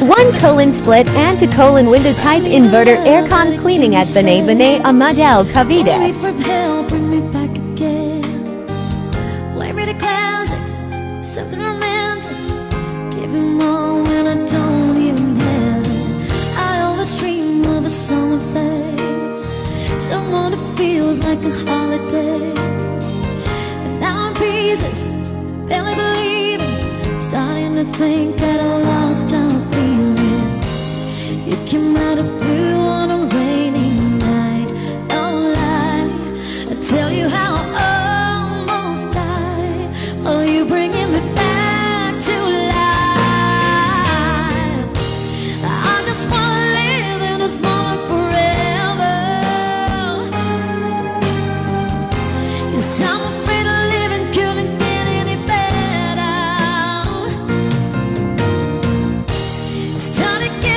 1:split and 2:window type inverter aircon cleaning at Banay a Model Cavite. Wait for help, bring me back again. Play me the classics, something romantic. Give him all when I don't even have it. I always dream of a summer face, someone that feels like a holiday. And now I'm pieces, barely believing, starting to think that I lost our feeling. You came out of blue on a rainy night. No lie, I tell you how I almost died. Oh, you bringing me back to life. I just wanna live in this moment forever. 'Cause I'm afraid of living couldn't get any better. It's time to get